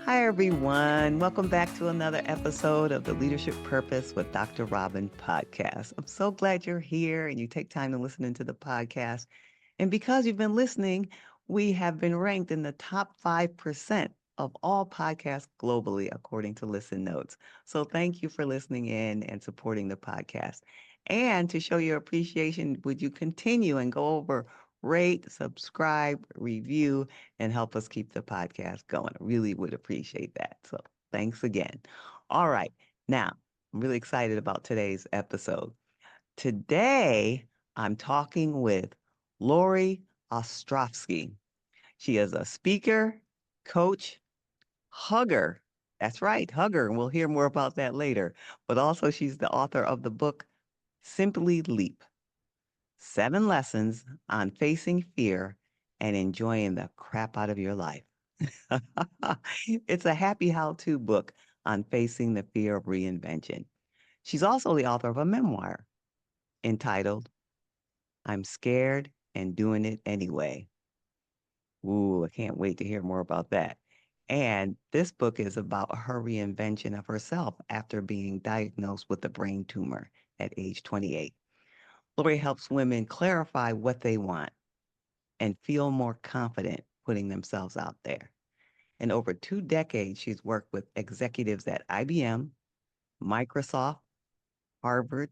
Hi, everyone. Welcome back to another episode of the Leadership Purpose with Dr. Robin podcast. I'm so glad you're here and you take time to listen into the podcast. And because you've been listening, we have been ranked in the top 5% of all podcasts globally, according to Listen Notes. So thank you for listening in and supporting the podcast. And to show your appreciation, would you continue and go over, rate, subscribe, review, and help us keep the podcast going? I really would appreciate that. So thanks again. All right. Now, I'm really excited about today's episode. Today, I'm talking with Lauree Ostrofsky. She is a speaker, coach, hugger. That's right, hugger. And we'll hear more about that later. But also, she's the author of the book Simply Leap: 7 Lessons on Facing Fear and Enjoying the Crap Out of Your Life. It's a happy how-to book on facing the fear of reinvention. She's also the author of a memoir entitled I'm Scared and Doing It Anyway. Ooh, I can't wait to hear more about that. And this book is about her reinvention of herself after being diagnosed with a brain tumor at age 28. Lori helps women clarify what they want and feel more confident putting themselves out there. In over 2 decades, she's worked with executives at IBM, Microsoft, Harvard,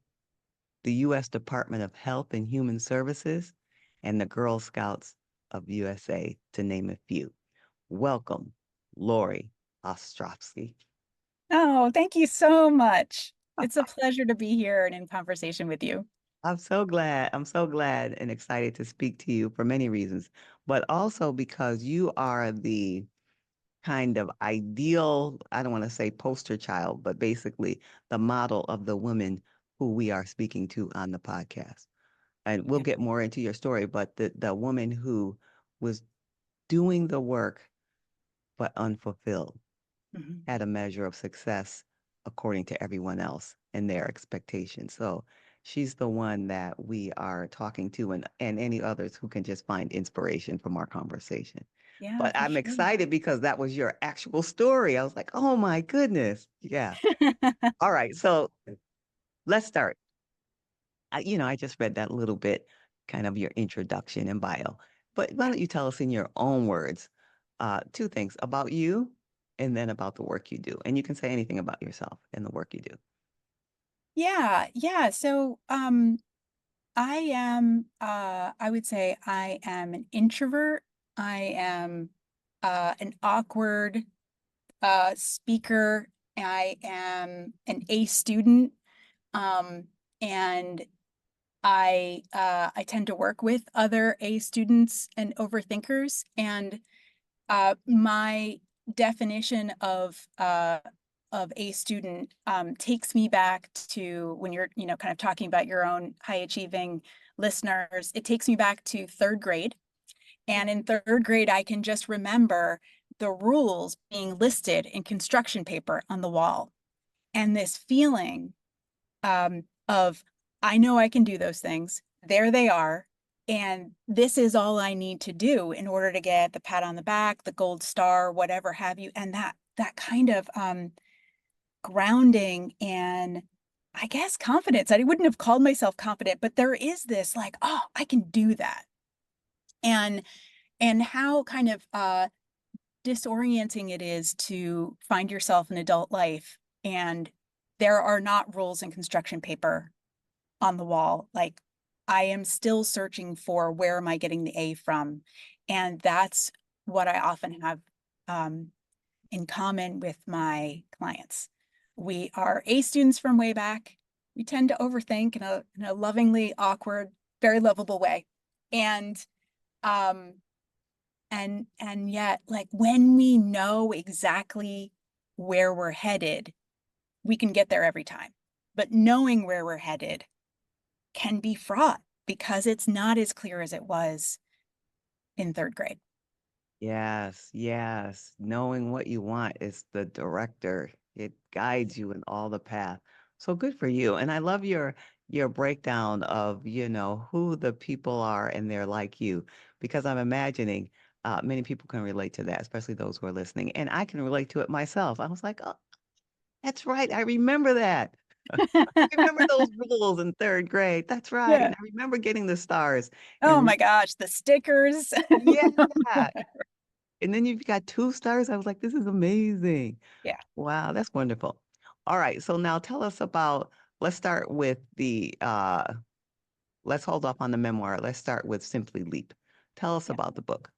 the U.S. Department of Health and Human Services, and the Girl Scouts of USA, to name a few. Welcome, Lauree Ostrofsky. Oh, thank you so much. It's a pleasure to be here and in conversation with you. I'm so glad. I'm so glad and excited to speak to you for many reasons, but also because you are the kind of ideal, I don't want to say poster child, but basically the model of the woman who we are speaking to on the podcast. And we'll Yeah. get more into your story, but the woman who was doing the work but unfulfilled, Mhm. had a measure of success according to everyone else and their expectations. So she's the one that we are talking to, and any others who can just find inspiration from our conversation. Yeah, But for I'm sure. excited because that was your actual story. I was like, oh my goodness. Yeah. All right. So let's start. I just read that little bit, kind of your introduction and bio. But why Yeah. don't you tell us in your own words, two things about you and then about the work you do. And you can say anything about yourself and the work you do. Yeah. I would say I am an introvert. I am an awkward speaker. I am an A student. Um, and I tend to work with other A students and overthinkers. And my definition of a student takes me back to when you're, kind of talking about your own high achieving listeners. It takes me back to third grade. And in third grade, I can just remember the rules being listed in construction paper on the wall. And this feeling of, I know I can do those things. There they are. And this is all I need to do in order to get the pat on the back, the gold star, whatever have you. And that kind of grounding and I guess confidence. I wouldn't have called myself confident, but there is this like, oh, I can do that. And how kind of disorienting it is to find yourself in adult life and there are not rules in construction paper on the wall. Like I am still searching for where am I getting the A from? And that's what I often have in common with my clients. We are A students from way back. We tend to overthink in a lovingly awkward, very lovable way. And um and yet like when we know exactly where we're headed, we can get there every time. But knowing where we're headed can be fraught because it's not as clear as it was in third grade. Yes, yes. Knowing what you want is the director. It guides you in all the path. So good for you. And I love your breakdown of, who the people are and they're like you, because I'm imagining Many people can relate to that, especially those who are listening. And I can relate to it myself. I was like, oh, that's right. I remember that. I remember those rules in third grade. That's right. Yeah. And I remember getting the stars. Oh And my gosh, the stickers. yeah. And then you've got 2 stars. I was like, this is amazing. Yeah. Wow, that's wonderful. All right. So now tell us about, let's start with let's hold off on the memoir. Let's start with Simply Leap. Tell us Yeah. about the book.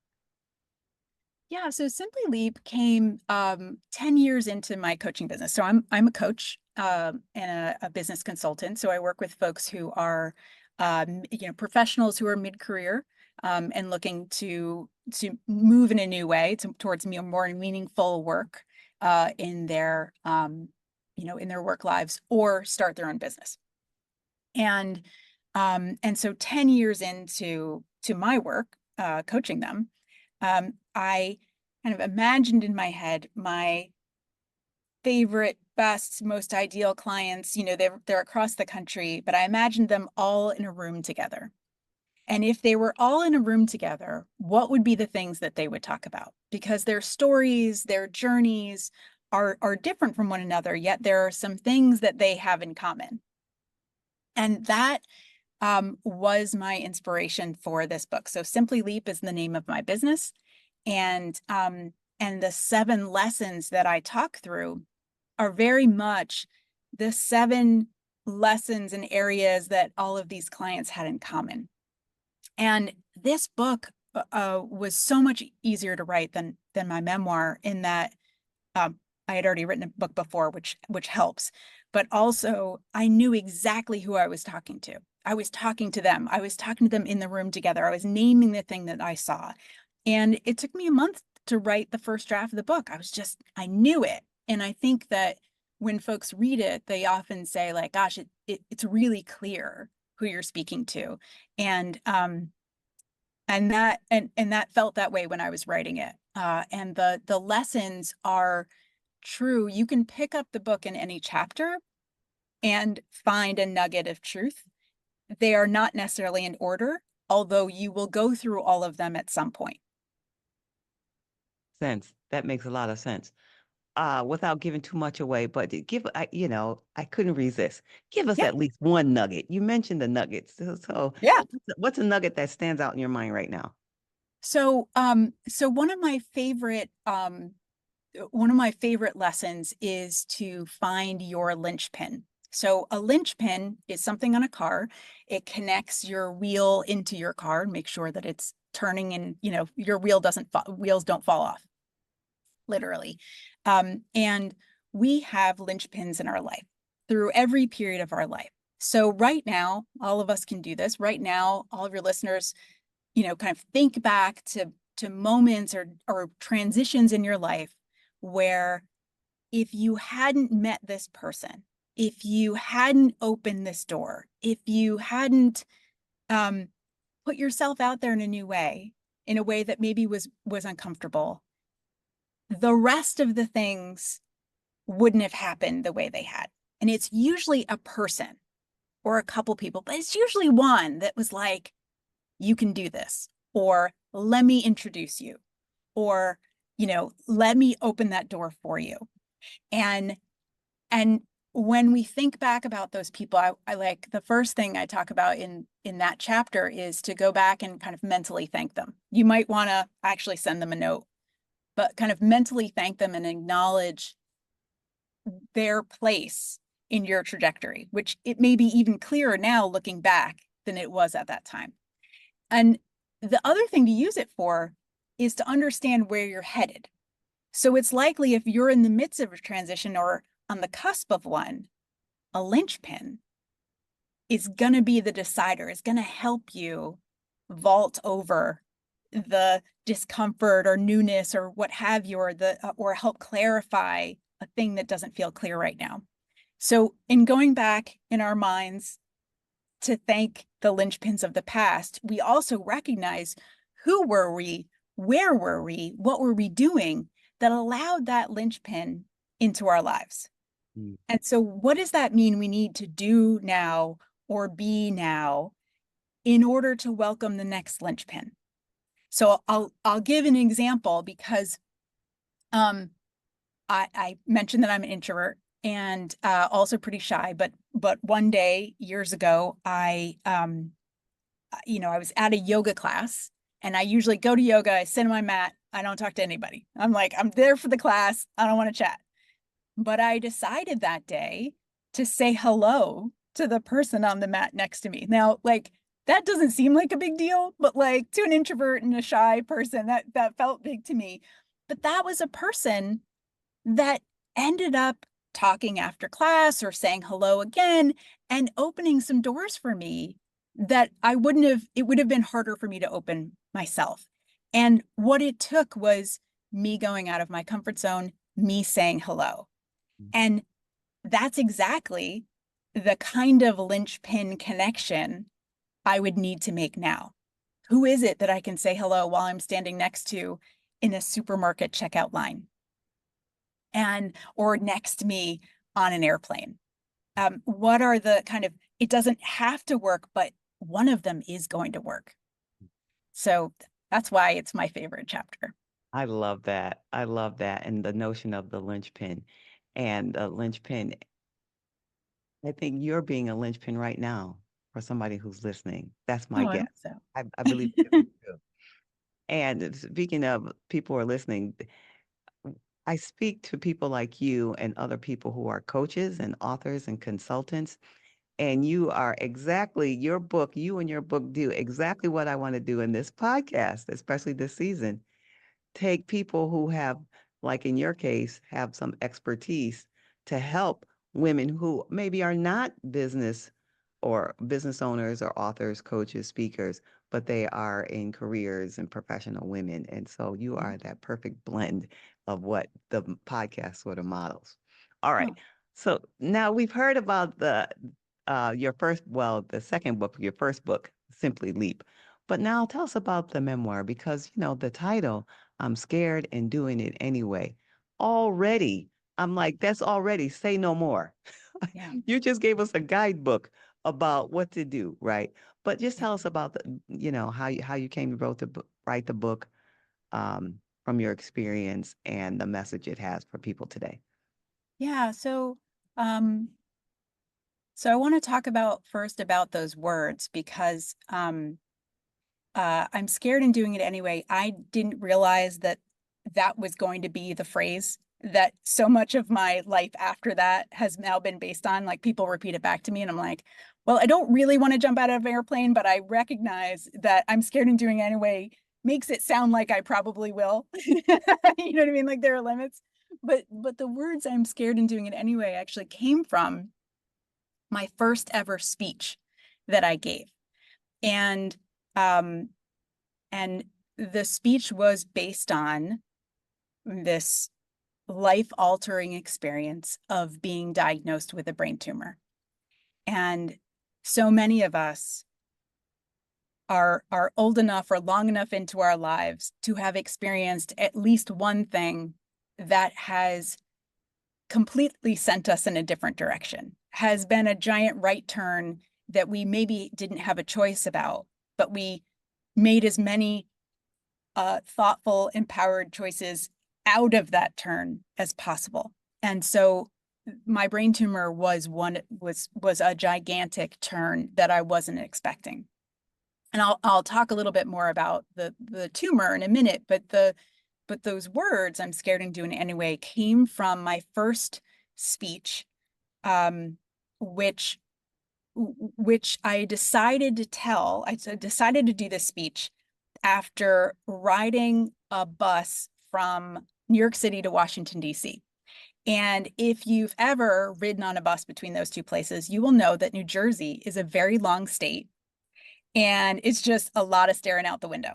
Yeah, so Simply Leap came 10 years into my coaching business. So I'm a coach and a business consultant. So I work with folks who are professionals who are mid-career and looking to move in a new way towards more meaningful work in their in their work lives or start their own business. And so 10 years into my work coaching them, I kind of imagined in my head my favorite, best, most ideal clients. They're across the country, but I imagined them all in a room together. And if they were all in a room together, what would be the things that they would talk about? Because their stories, their journeys are different from one another, yet there are some things that they have in common. And that was my inspiration for this book. So Simply Leap is the name of my business. And the 7 lessons that I talk through are very much the 7 lessons and areas that all of these clients had in common. And this book was so much easier to write than my memoir, in that I had already written a book before, which helps. But also, I knew exactly who I was talking to. I was talking to them. I was talking to them in the room together. I was naming the thing that I saw. And it took me a month to write the first draft of the book. I knew it. And I think that when folks read it, they often say, like, gosh, it's really clear who you're speaking to. And that felt that way when I was writing it. And the lessons are true. You can pick up the book in any chapter and find a nugget of truth. They are not necessarily in order, although you will go through all of them at some point. Sense. That makes a lot of sense. Without giving too much away, but I couldn't resist. Give us Yeah. at least one nugget. You mentioned the nuggets. So Yeah. what's a nugget that stands out in your mind right now? So one of my favorite lessons is to find your linchpin. So a linchpin is something on a car. It connects your wheel into your car and make sure that it's turning, and your wheels don't fall off, literally. And we have linchpins in our life through every period of our life. So right now, all of us can do this. Right now, all of your listeners, kind of think back to moments or transitions in your life where, if you hadn't met this person, if you hadn't opened this door, if you hadn't put yourself out there in a new way, in a way that maybe was uncomfortable, the rest of the things wouldn't have happened the way they had. And it's usually a person or a couple people, but it's usually one that was like, you can do this, or let me introduce you, or let me open that door for you. And when we think back about those people, I like, the first thing I talk about in that chapter is to go back and kind of mentally thank them. You might want to actually send them a note, but kind of mentally thank them and acknowledge their place in your trajectory, which it may be even clearer now looking back than it was at that time. And the other thing to use it for is to understand where you're headed. So it's likely, if you're in the midst of a transition or on the cusp of one, a linchpin is going to be the decider, is going to help you vault over the discomfort or newness or what have you, or help clarify a thing that doesn't feel clear right now. So in going back in our minds to thank the linchpins of the past, we also recognize, who were we, where were we, what were we doing that allowed that linchpin into our lives? Mm. And so what does that mean we need to do now or be now in order to welcome the next linchpin? So I'll give an example because I mentioned that I'm an introvert and also pretty shy, but one day years ago, I was at a yoga class, and I usually go to yoga, I sit on my mat, I don't talk to anybody. I'm like, I'm there for the class, I don't want to chat. But I decided that day to say hello to the person on the mat next to me. Now, like, that doesn't seem like a big deal, but like to an introvert and a shy person, that felt big to me. But that was a person that ended up talking after class or saying hello again and opening some doors for me that it would have been harder for me to open myself. And what it took was me going out of my comfort zone, me saying hello. And that's exactly the kind of linchpin connection I would need to make now. Who is it that I can say hello while I'm standing next to in a supermarket checkout line? Or next to me on an airplane? What are the kind of, it doesn't have to work, but one of them is going to work. So that's why it's my favorite chapter. I love that. I love that. And the notion of the linchpin and the linchpin, I think you're being a linchpin right now for somebody who's listening. That's my Oh, I guess. hope so. I believe it to be true. And speaking of people who are listening, I speak to people like you and other people who are coaches and authors and consultants. And you are exactly you and your book do exactly what I want to do in this podcast, especially this season. Take people who have, like in your case, have some expertise to help women who maybe are not business owners or authors, coaches, speakers, but they are in careers and professional women. And so you are that perfect blend of what the podcast sort of models. All right. Oh, So now we've heard about the second book, your first book, Simply Leap. But now tell us about the memoir because, the title, I'm scared and doing it anyway. Already, I'm like, that's already, say no more. yeah. You just gave us a guidebook about what to do, right? But just Yeah. tell us about how you came to write the book from your experience and the message it has for people today. Yeah. Um, so I want to talk about first about those words because I'm scared and doing it anyway. I didn't realize that that was going to be the phrase that so much of my life after that has now been based on. Like people repeat it back to me, and I'm like, well, I don't really want to jump out of an airplane, but I recognize that I'm scared and doing it anyway makes it sound like I probably will. You know what I mean? Like there are limits. But the words I'm scared and doing it anyway actually came from my first ever speech that I gave. And um, and the speech was based on this life-altering experience of being diagnosed with a brain tumor. And so many of us are old enough or long enough into our lives to have experienced at least one thing that has completely sent us in a different direction, has been a giant right turn that we maybe didn't have a choice about, but we made as many thoughtful, empowered choices out of that turn as possible. And so my brain tumor was a gigantic turn that I wasn't expecting. And I'll talk a little bit more about the tumor in a minute, but those words, I'm scared and doing it anyway, came from my first speech, um, which I decided to tell. I decided to do this speech after riding a bus from New York City to Washington, D.C. And if you've ever ridden on a bus between those two places, you will know that New Jersey is a very long state and it's just a lot of staring out the window.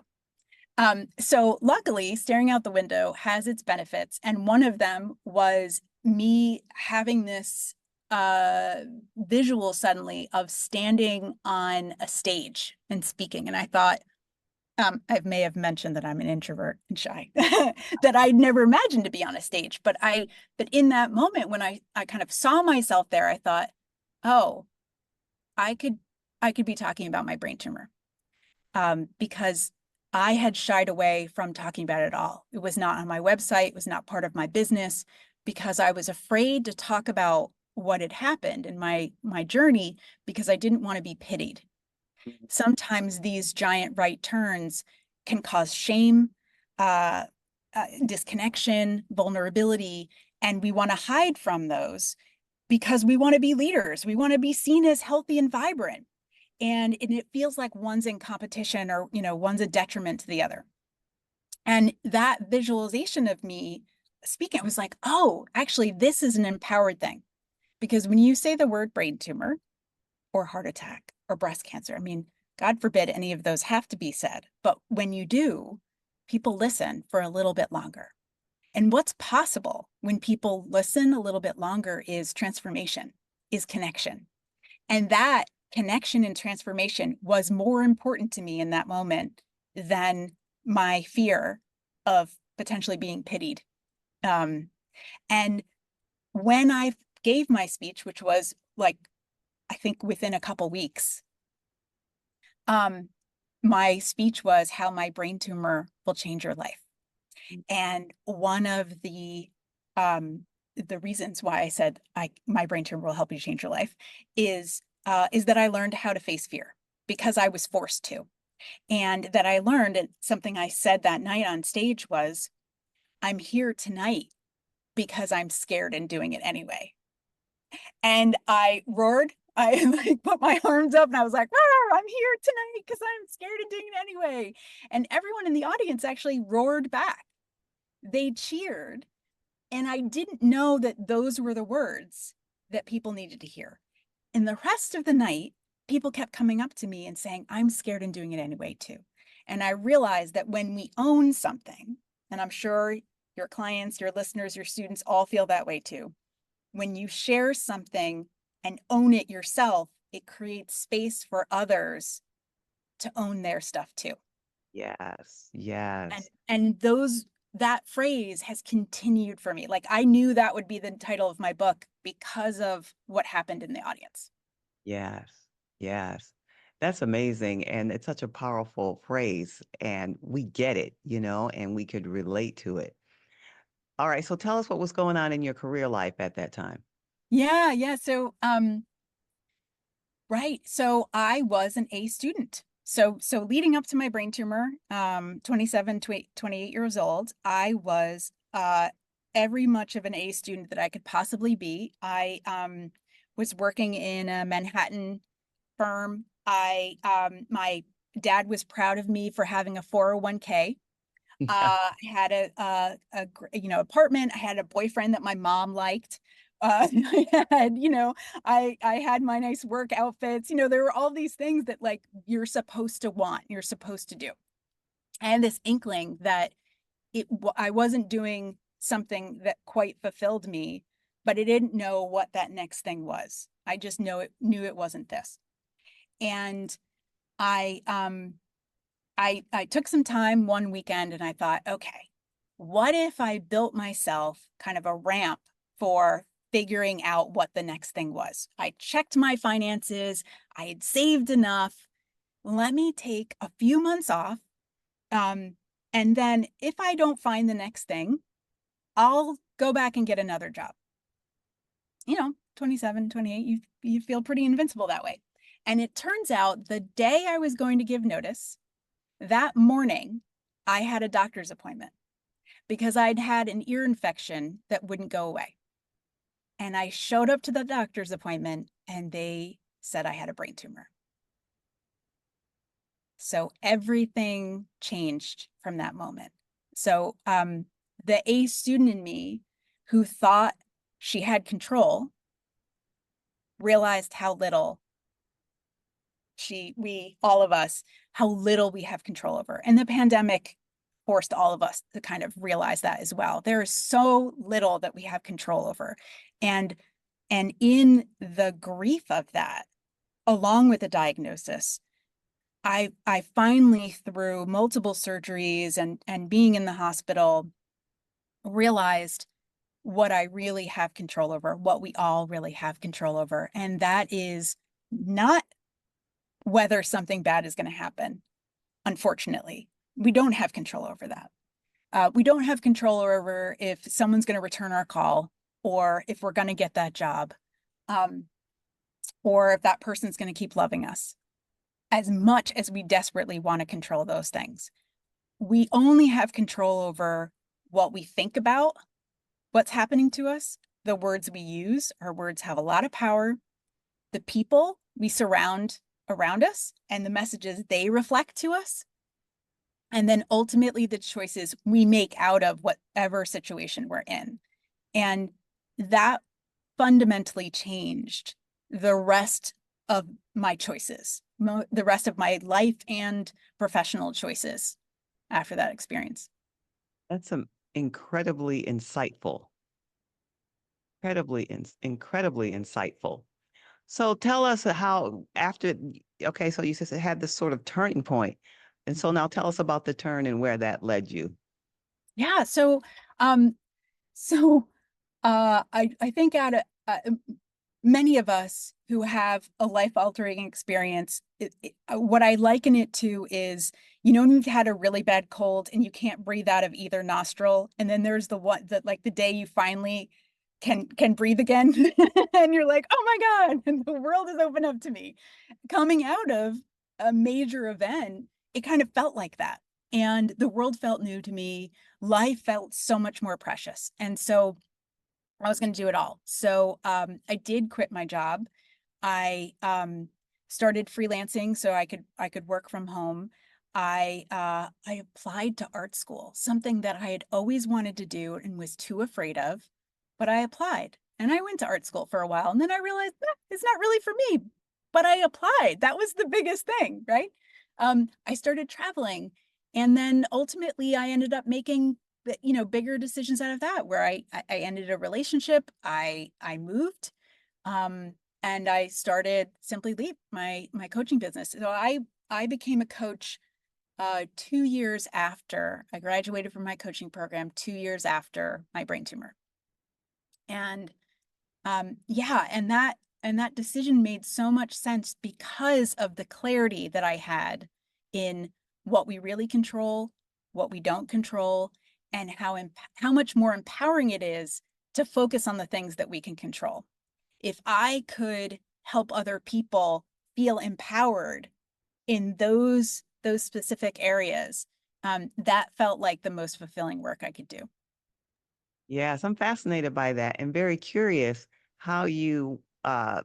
So luckily, staring out the window has its benefits. And one of them was me having this visual suddenly of standing on a stage and speaking. And I thought, I may have mentioned that I'm an introvert and shy, that I'd never imagined to be on a stage. But in that moment when I kind of saw myself there, I thought, oh, I could be talking about my brain tumor. Because I had shied away from talking about it at all. It was not on my website. It was not part of my business because I was afraid to talk about what had happened in my journey because I didn't want to be pitied. Sometimes these giant right turns can cause shame, uh, disconnection, vulnerability, and we want to hide from those because we want to be leaders. We want to be seen as healthy and vibrant. And it feels like one's in competition or, one's a detriment to the other. And that visualization of me speaking, I was like, oh, actually, this is an empowered thing. Because when you say the word brain tumor or heart attack or breast cancer, I mean, God forbid any of those have to be said. But when you do, people listen for a little bit longer. And what's possible when people listen a little bit longer is transformation, is connection. And that connection and transformation was more important to me in that moment than my fear of potentially being pitied. And when I gave my speech, which was like, I think within a couple weeks, my speech was how my brain tumor will change your life. And one of the reasons why I said my brain tumor will help you change your life is that I learned how to face fear because I was forced to. And that I learned, and something I said that night on stage was, I'm here tonight because I'm scared and doing it anyway. And I roared. I like put my arms up and I was like, I'm here tonight because I'm scared and doing it anyway. And everyone in the audience actually roared back. They cheered. And I didn't know that those were the words that people needed to hear. And the rest of the night, people kept coming up to me and saying, I'm scared and doing it anyway, too. And I realized that when we own something, and I'm sure your clients, your listeners, your students all feel that way too. When you share something and own it yourself, it creates space for others to own their stuff too. Yes, yes, And that phrase has continued for me. Like I knew that would be the title of my book because of what happened in the audience. yes, yes. That's amazing, and it's such a powerful phrase, and we get it, and we could relate to it. All right, so tell us what was going on in your career life at that time. Yeah. So right. So I was an A student. So leading up to my brain tumor, 27, 28 years old, I was every much of an A student that I could possibly be. I was working in a Manhattan firm. My dad was proud of me for having a 401k. I had apartment. I had a boyfriend that my mom liked. I had, I had my nice work outfits. There were all these things that like you're supposed to want, you're supposed to do. I had this inkling that I wasn't doing something that quite fulfilled me, but I didn't know what that next thing was. I just knew it wasn't this. And I I took some time one weekend and I thought, okay, what if I built myself kind of a ramp for figuring out what the next thing was? I checked my finances, I had saved enough. Let me take a few months off. Um, and then if I don't find the next thing, I'll go back and get another job. 27, 28, you feel pretty invincible that way. And it turns out the day I was going to give notice, that morning, I had a doctor's appointment because I'd had an ear infection that wouldn't go away. And I showed up to the doctor's appointment and they said I had a brain tumor. So everything changed from that moment. So the A student in me who thought she had control realized how little all of us, how little we have control over. And the pandemic forced all of us to kind of realize that as well. There is so little that we have control over. And in the grief of that, along with the diagnosis, I finally, through multiple surgeries and being in the hospital, realized what I really have control over, what we all really have control over. And that is not whether something bad is going to happen, unfortunately, We don't have control over that. We don't have control over if someone's going to return our call, or if we're going to get that job, um, or if that person's going to keep loving us, as much as we desperately want to control those things. We only have control over what we think about what's happening to us, the words we use. Our words have a lot of power. The people we surround around us and the messages they reflect to us. And then ultimately the choices we make out of whatever situation we're in. And that fundamentally changed the rest of my choices, the rest of my life and professional choices after that experience. That's incredibly insightful, incredibly insightful. So tell us how after, okay, so you said it had this sort of turning point. And so now tell us about the turn and where that led you. Yeah. Um, so I think out of many of us who have a life-altering experience, what I liken it to is, when you've had a really bad cold and you can't breathe out of either nostril, and then there's the one that, like, the day you finally can breathe again, and you're like, oh my God, and the world has opened up to me. Coming out of a major event, it kind of felt like that. And the world felt new to me. Life felt so much more precious. And so I was going to do it all. So I did quit my job. I started freelancing so I could work from home. I applied to art school, something that I had always wanted to do and was too afraid of, but I applied and I went to art school for a while, and then I realized it's not really for me. But I applied. That was the biggest thing, right? I started traveling, and then ultimately I ended up making bigger decisions out of that, where I ended a relationship, I moved, um, and I started Simply Leap, my coaching business. So I became a coach 2 years after I graduated from my coaching program, 2 years after my brain tumor. And yeah, and that decision made so much sense because of the clarity that I had in what we really control, what we don't control, and how much more empowering it is to focus on the things that we can control. If I could help other people feel empowered in those specific areas, that felt like the most fulfilling work I could do. Yes, I'm fascinated by that and very curious how you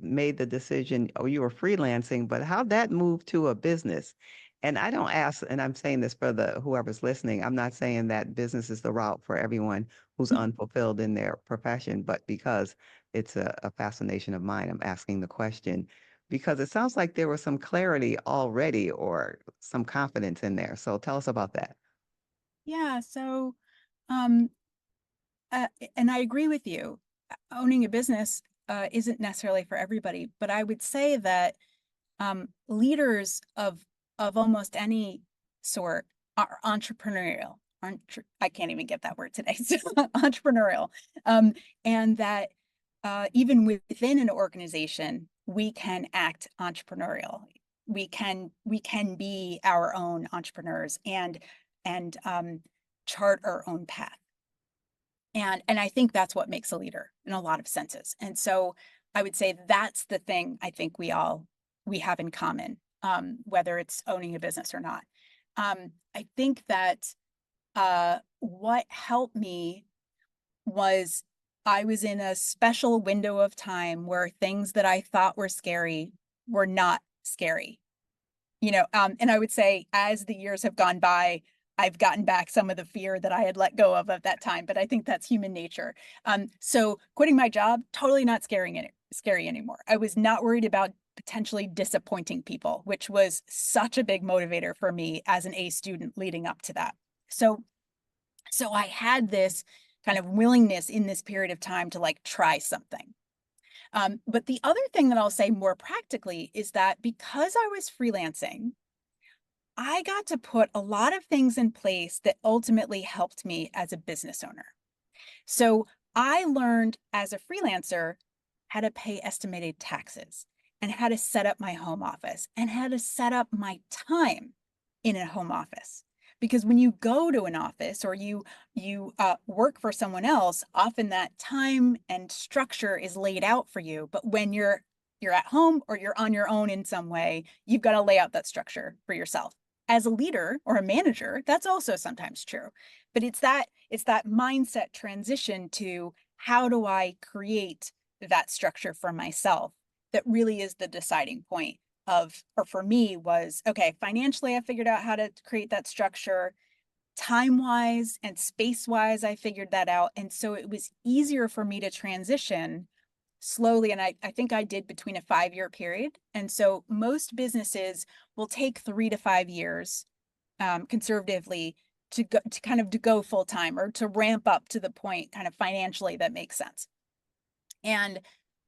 made the decision, or you were freelancing, but how that moved to a business. And I don't ask, and I'm saying this for the whoever's listening, I'm not saying that business is the route for everyone who's unfulfilled in their profession, but because it's a fascination of mine, I'm asking the question because it sounds like there was some clarity already or some confidence in there. So tell us about that. Yeah, so um, and I agree with you. Owning a business isn't necessarily for everybody, but I would say that leaders of almost any sort are entrepreneurial. I can't even get that word today. So entrepreneurial, and that even within an organization, we can act entrepreneurial. We can be our own entrepreneurs and chart our own path. And I think that's what makes a leader in a lot of senses. And so I would say that's the thing I think we have in common, whether it's owning a business or not. I think that what helped me was I was in a special window of time where things that I thought were scary were not scary. And I would say as the years have gone by, I've gotten back some of the fear that I had let go of at that time, but I think that's human nature. So quitting my job, totally not scary anymore. I was not worried about potentially disappointing people, which was such a big motivator for me as an A student leading up to that. So I had this kind of willingness in this period of time to, like, try something. But the other thing that I'll say more practically is that because I was freelancing, I got to put a lot of things in place that ultimately helped me as a business owner. So I learned as a freelancer how to pay estimated taxes, and how to set up my home office, and how to set up my time in a home office. Because when you go to an office or you work for someone else, often that time and structure is laid out for you. But when you're at home or you're on your own in some way, you've got to lay out that structure for yourself. As a leader or a manager, that's also sometimes true. But it's that mindset transition to how do I create that structure for myself that really is the deciding point of, or for me was, okay, financially, I figured out how to create that structure. Time wise and space wise, I figured that out. And so it was easier for me to transition slowly. And I think I did between a 5-year period. And so most businesses will take 3 to 5 years conservatively to go full time or to ramp up to the point kind of financially that makes sense. And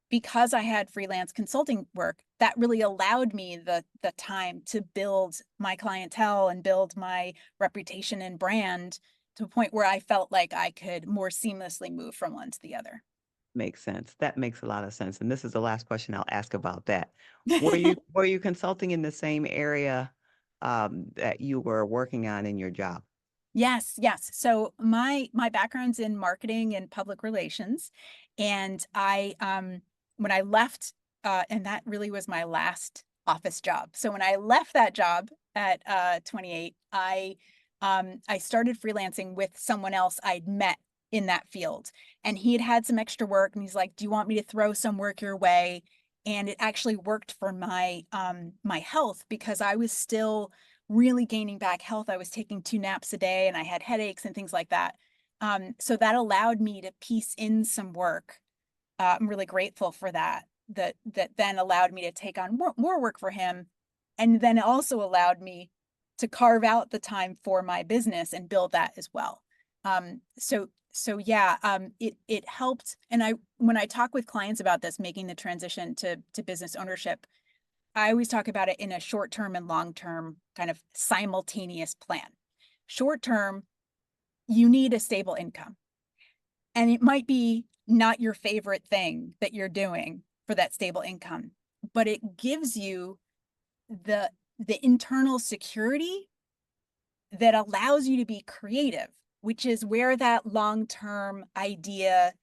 because I had freelance consulting work, that really allowed me the time to build my clientele and build my reputation and brand to a point where I felt like I could more seamlessly move from one to the other. Makes sense. That makes a lot of sense, and this is the last question I'll ask about that. Were you consulting in the same area, that you were working on in your job? Yes, yes. So my background's in marketing and public relations, and I when I left, and that really was my last office job. So when I left that job at 28, I started freelancing with someone else I'd met in that field, and he had had some extra work, and he's like, "Do you want me to throw some work your way?" And it actually worked for my health because I was still really gaining back health. I was taking 2 naps a day and I had headaches and things like that. So that allowed me to piece in some work. I'm really grateful for that. That then allowed me to take on more work for him, and then also allowed me to carve out the time for my business and build that as well. So yeah, it helped. And when I talk with clients about this, making the transition to business ownership, I always talk about it in a short term and long term kind of simultaneous plan. Short term, you need a stable income. And it might be not your favorite thing that you're doing for that stable income, but it gives you the internal security that allows you to be creative, which is where that long-term idea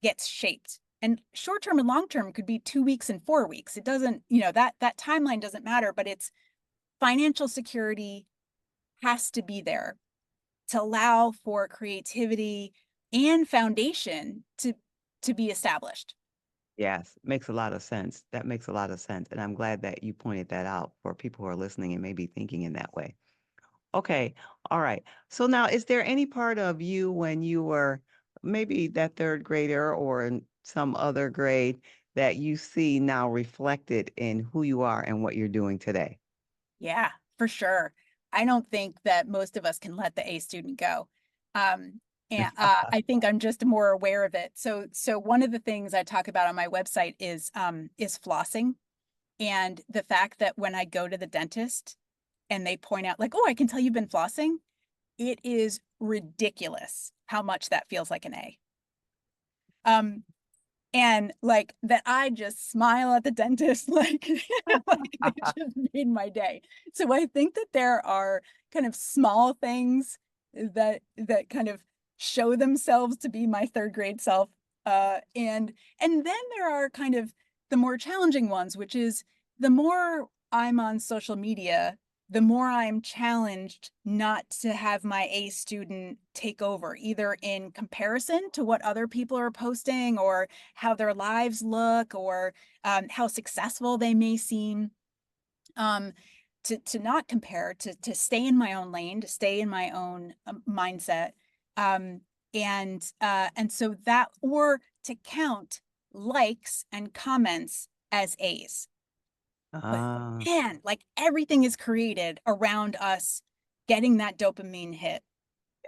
gets shaped. And short term and long term could be 2 weeks and 4 weeks. It doesn't, that timeline doesn't matter, but it's financial security has to be there to allow for creativity and foundation to be established. Yes, makes a lot of sense. That makes a lot of sense, and I'm glad that you pointed that out for people who are listening and maybe thinking in that way. Okay, all right. So now, is there any part of you when you were maybe that third grader or in some other grade that you see now reflected in who you are and what you're doing today? Yeah, for sure. I don't think that most of us can let the A student go. Um, and I think I'm just more aware of it. So one of the things I talk about on my website is flossing, and the fact that when I go to the dentist and they point out like, "Oh, I can tell you've been flossing," it is ridiculous how much that feels like an A. Um, and like that I just smile at the dentist like, like they just made my day. So I think that there are kind of small things that kind of show themselves to be my third grade self. And then there are kind of the more challenging ones, which is the more I'm on social media, the more I'm challenged not to have my A student take over, either in comparison to what other people are posting or how their lives look or how successful they may seem. Um, to not compare, to stay in my own lane, to stay in my own mindset, um, and so that, or to count likes and comments as A's. But Ah, man, like everything is created around us getting that dopamine hit,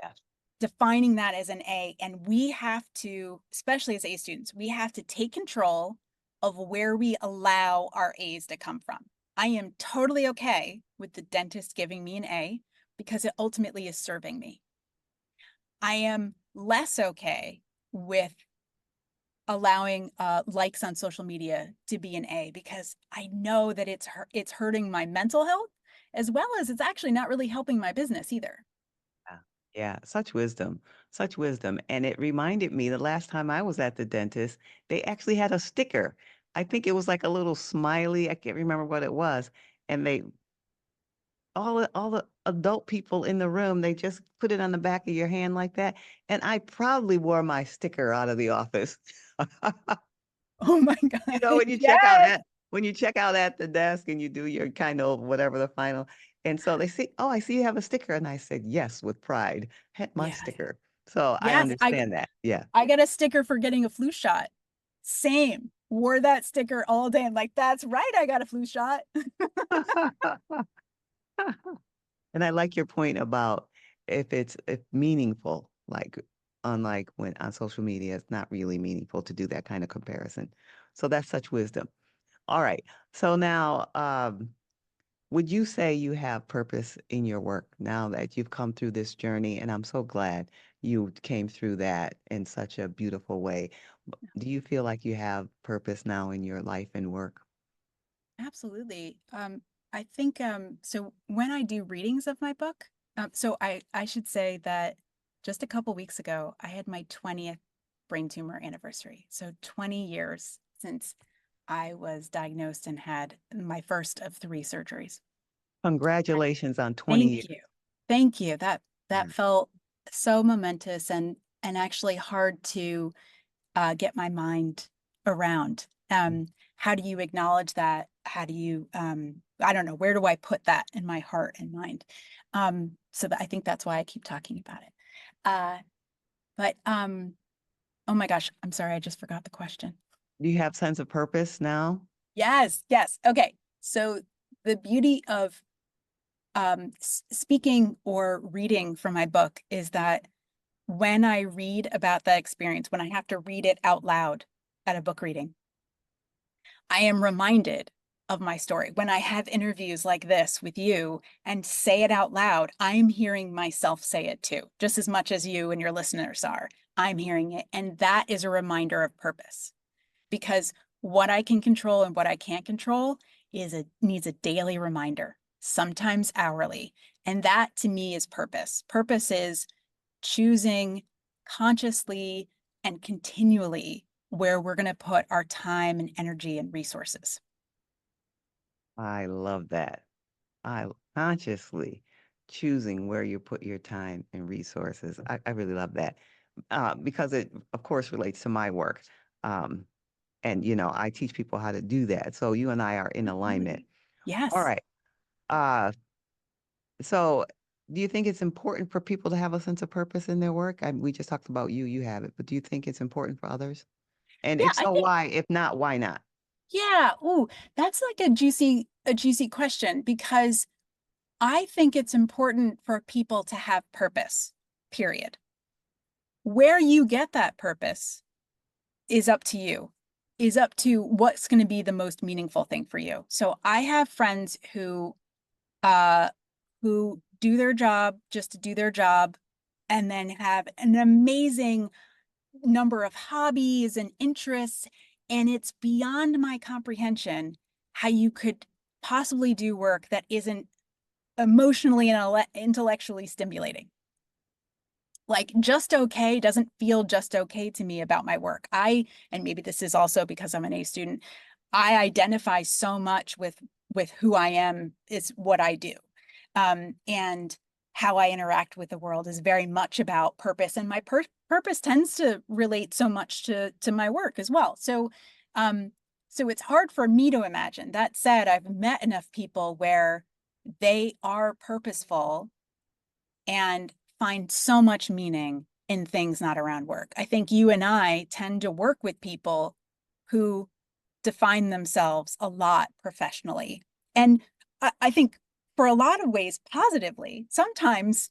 yes. defining that as an A. And we have to, especially as A students, we have to take control of where we allow our A's to come from. I am totally okay with the dentist giving me an A because it ultimately is serving me. I am less okay with allowing likes on social media to be an A because I know that it's hurting my mental health as well as it's actually not really helping my business either. Yeah, such wisdom, such wisdom. And it reminded me the last time I was at the dentist, they actually had a sticker. I think it was like a little smiley. I can't remember what it was. And they all the adult people in the room, they just put it on the back of your hand like that. And I proudly wore my sticker out of the office. Oh my You God. know, Yes. when you check out at the desk and you do your kind of whatever the final, and so they see, "Oh, I see you have a sticker," and I said, "Yes," with pride, "Had my Yes. sticker." So I Yes. understand that. Yeah. I got a sticker for getting a flu shot. Same. Wore that sticker all day. I'm like, that's right, I got a flu shot. And I like your point about if meaningful, like unlike when on social media, it's not really meaningful to do that kind of comparison. So that's such wisdom. All right. So now, would you say you have purpose in your work now that you've come through this journey? And I'm so glad you came through that in such a beautiful way. Do you feel like you have purpose now in your life and work? Absolutely. I think so when I do readings of my book, so I should say that just a couple weeks ago, I had my 20th brain tumor anniversary. So 20 years since I was diagnosed and had my first of three surgeries. Congratulations on 20 Thank years. you. Thank you. Yeah. That felt so momentous and actually hard to get my mind around. How do you acknowledge that? How do you, I don't know, where do I put that in my heart and mind? So that I think that's why I keep talking about it. Uh, but oh my gosh, I'm sorry, I just forgot the question. Do you have sense of purpose now? Yes, yes. Okay. So the beauty of speaking or reading from my book is that when I read about that experience, when I have to read it out loud at a book reading, I am reminded of my story. When I have interviews like this with you and say it out loud, I'm hearing myself say it too, just as much as you and your listeners are. I'm hearing it. And that is a reminder of purpose because what I can control and what I can't control needs a daily reminder, sometimes hourly. And that to me is purpose. Purpose is choosing consciously and continually where we're going to put our time and energy and resources. I love that. I consciously choosing where you put your time and resources. I really love that because it, of course, relates to my work. Um, and, you know, I teach people how to do that. So you and I are in alignment. Absolutely. All Yes. right. Uh, so do you think it's important for people to have a sense of purpose in their work? We just talked about you, you have it, but do you think it's important for others? And Yeah, if I so, think, why? If not, why not? yeah. Ooh, that's like a juicy question because I think it's important for people to have purpose, period. Where you get that purpose is up to you, is up to what's going to be the most meaningful thing for you. So I have friends uh who do their job just to do their job and then have an amazing number of hobbies and interests. And it's beyond my comprehension how you could possibly do work that isn't emotionally and intellectually stimulating. Like just okay doesn't feel just okay to me about my work. And maybe this is also because I'm an A student, I identify so much with who I am is what I do. And how I interact with the world is very much about purpose. And my purpose tends to relate so much to my work as well. Um, so it's hard for me to imagine. That said, I've met enough people where they are purposeful and find so much meaning in things not around work. I think you and I tend to work with people who define themselves a lot professionally. And I think for a lot of ways positively. Sometimes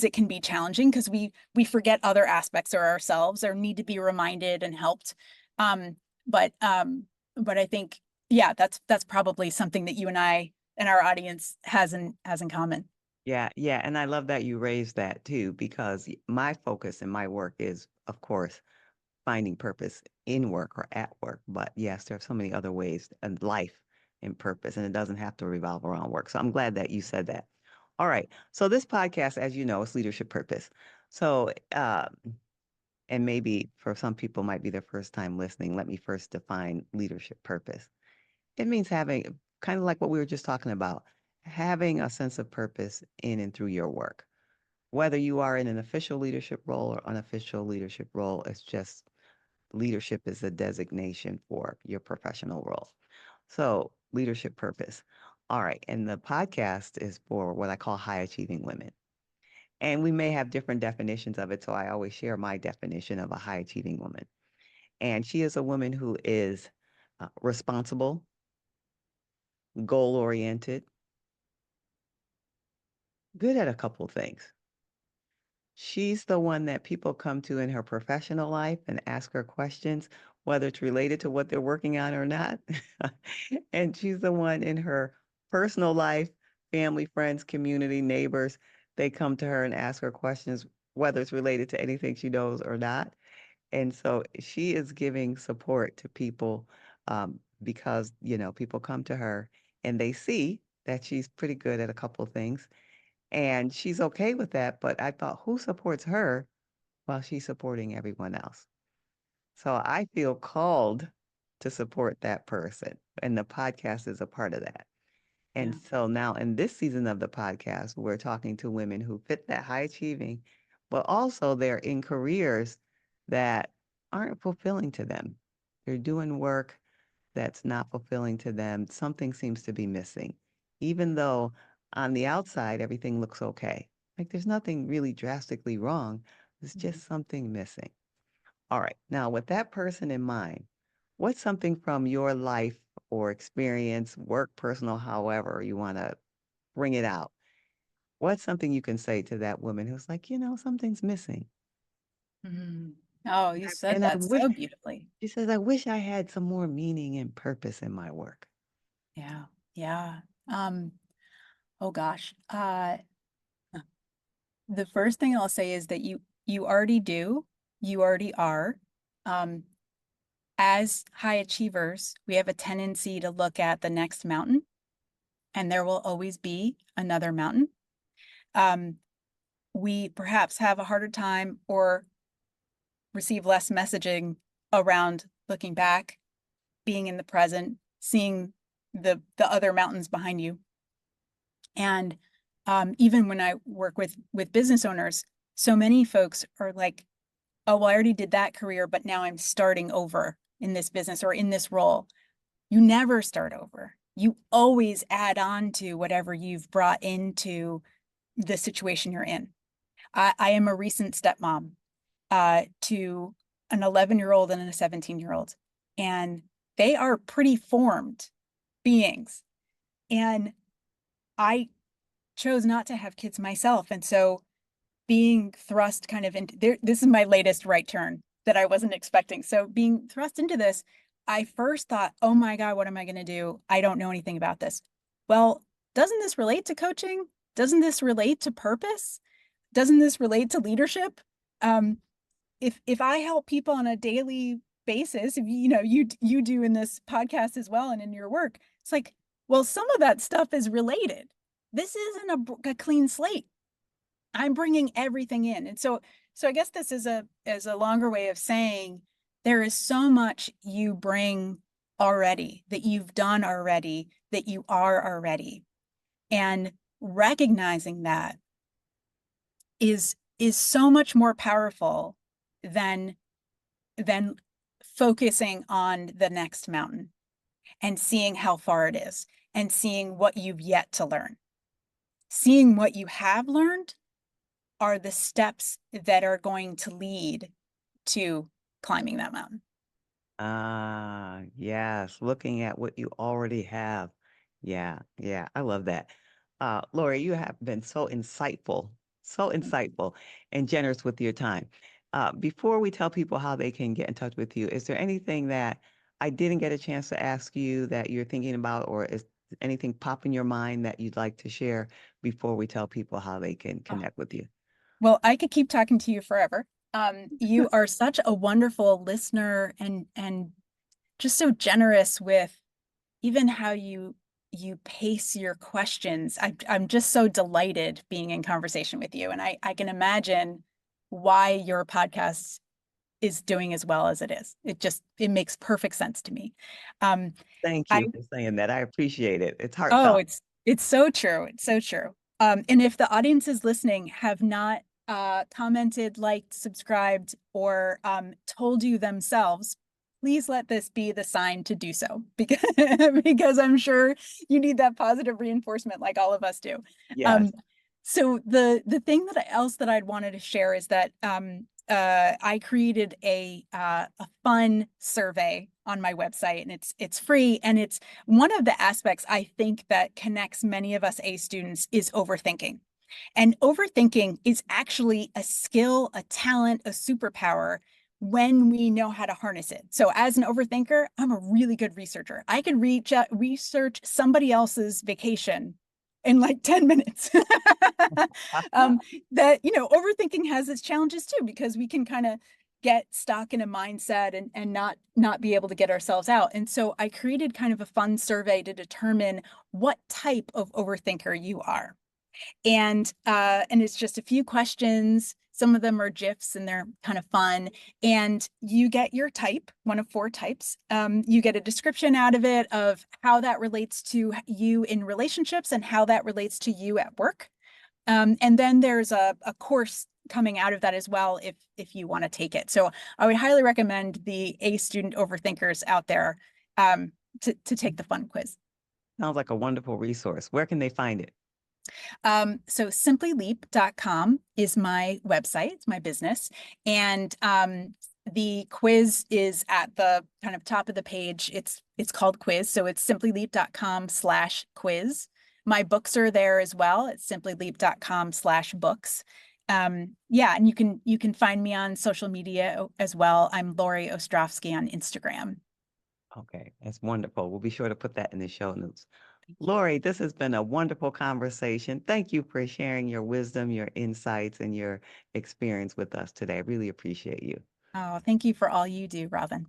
it can be challenging because we forget other aspects of ourselves or need to be reminded and helped. Um, but but I think yeah, that's probably something that you and I and our audience has in common. Yeah, yeah, and I love that you raised that too, because my focus in my work is, of course, finding purpose in work or at work. But yes, there are so many other ways in life and purpose, and it doesn't have to revolve around work. So I'm glad that you said that. All right. So this podcast, as you know, is leadership purpose. So, and maybe for some people might be their first time listening, let me first define leadership purpose. It means having kind of like what we were just talking about, having a sense of purpose in and through your work. Whether you are in an official leadership role or unofficial leadership role, it's just leadership is a designation for your professional role. So, leadership purpose. All right. And the podcast is for what I call high achieving women. And we may have different definitions of it. So, I always share my definition of a high achieving woman. And she is a woman who is responsible, goal oriented, good at a couple things. She's the one that people come to in her professional life and ask her questions, whether it's related to what they're working on or not. And she's the one in her personal life, family, friends, community, neighbors, they come to her and ask her questions, whether it's related to anything she knows or not. And so she is giving support to people because, people come to her and they see that she's pretty good at a couple of things and she's okay with that, but I thought, who supports her while she's supporting everyone else? So I feel called to support that person, and the podcast is a part of that. And Yeah. so now in this season of the podcast, we're talking to women who fit that high achieving, but also they're in careers that aren't fulfilling to them. They're doing work that's not fulfilling to them. Something seems to be missing, even though on the outside everything looks okay. Like there's nothing really drastically wrong. There's Mhm. just something missing. All right. Now, with that person in mind, what's something from your life or experience, work, personal, however you want to bring it out? What's something you can say to that woman who's like, something's missing? Mhm. Oh, you said And I that wish, so beautifully. she says, I wish I had some more meaning and purpose in my work. Yeah. Yeah. Um, oh gosh. The first thing I'll say is that you already do, you already are. Um, as high achievers, we have a tendency to look at the next mountain, and there will always be another mountain. Um, we perhaps have a harder time or receive less messaging around looking back, being in the present, seeing the other mountains behind you. And even when I work with business owners, so many folks are like, oh, well, I already did that career, but now I'm starting over in this business or in this role. You never start over. You always add on to whatever you've brought into the situation you're in. I am a recent stepmom to an 11-year-old and a 17-year-old, and they are pretty formed beings. And I chose not to have kids myself. And so being thrust kind of into there, this is my latest right turn that I wasn't expecting. So being thrust into this, I first thought, oh my God, what am I going to do? I don't know anything about this. Well, doesn't this relate to coaching? Doesn't this relate to purpose? Doesn't this relate to leadership? Um, if I help people on a daily basis, if you do in this podcast as well and in your work, it's like, well, some of that stuff is related. This isn't a clean slate. I'm bringing everything in. And so I guess this is a longer way of saying there is so much you bring already, that you've done already, that you are already. And recognizing that is so much more powerful than than focusing on the next mountain and seeing how far it is and seeing what you've yet to learn. Seeing what you have learned are the steps that are going to lead to climbing that mountain. Ah, yes, looking at what you already have. Yeah, yeah, I love that. Laura, you have been so insightful and generous with your time. Before we tell people how they can get in touch with you, is there anything that I didn't get a chance to ask you that you're thinking about, or is anything pop in your mind that you'd like to share before we tell people how they can Oh, connect with you? well, I could keep talking to you forever. You are such a wonderful listener and just so generous with even how you you pace your questions. I'm just so delighted being in conversation with you. And I can imagine why your podcast is doing as well as it is. It makes perfect sense to me. Thank I you for saying that. I appreciate it. It's Oh, heartfelt. it's so true. It's so true. And if the audience is listening have not commented, liked, subscribed, or told you themselves, please let this be the sign to do so, because because I'm sure you need that positive reinforcement like all of us do. Yes. Um, so the thing else that I'd wanted to share is that I created a fun survey on my website, and it's free, and it's one of the aspects I think that connects many of us A students is overthinking. And overthinking is actually a skill, a talent, a superpower when we know how to harness it. So as an overthinker, I'm a really good researcher. I can research somebody else's vacation in like 10 minutes. um, that, overthinking has its challenges too, because we can kind of get stuck in a mindset and not be able to get ourselves out. And so I created kind of a fun survey to determine what type of overthinker you are. And it's just a few questions. Some of them are GIFs and they're kind of fun. And you get your type, one of 4 types. You get a description out of it of how that relates to you in relationships and how that relates to you at work. And then there's a course coming out of that as well if you want to take it. So I would highly recommend the A student overthinkers out there to take the fun quiz. Sounds like a wonderful resource. Where can they find it? So simplyleap.com is my website, it's my business. And the quiz is at the kind of top of the page. It's called quiz. So it's simplyleap.com/quiz. My books are there as well. It's simplyleap.com/books. Yeah, and you can find me on social media as well. I'm Lauree Ostrofsky on Instagram. Okay, that's wonderful. We'll be sure to put that in the show notes. Lauree, this has been a wonderful conversation. Thank you for sharing your wisdom, your insights, and your experience with us today. I really appreciate you. Oh, thank you for all you do, Robin.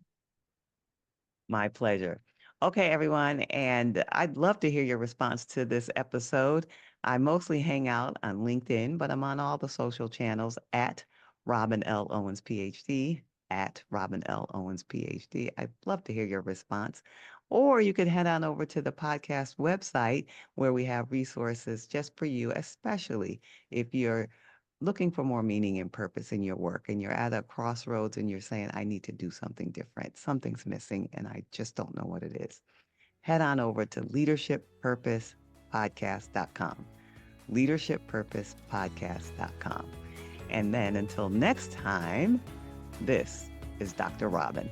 My pleasure. Okay, everyone, and I'd love to hear your response to this episode. I mostly hang out on LinkedIn, but I'm on all the social channels at Robin L. Owens, PhD, at Robin L. Owens, PhD. I'd love to hear your response. Or you could head on over to the podcast website where we have resources just for you, especially if you're looking for more meaning and purpose in your work and you're at a crossroads and you're saying, I need to do something different. Something's missing and I just don't know what it is. Head on over to leadershippurposepodcast.com. Leadershippurposepodcast.com. And then until next time, this is Dr. Robin.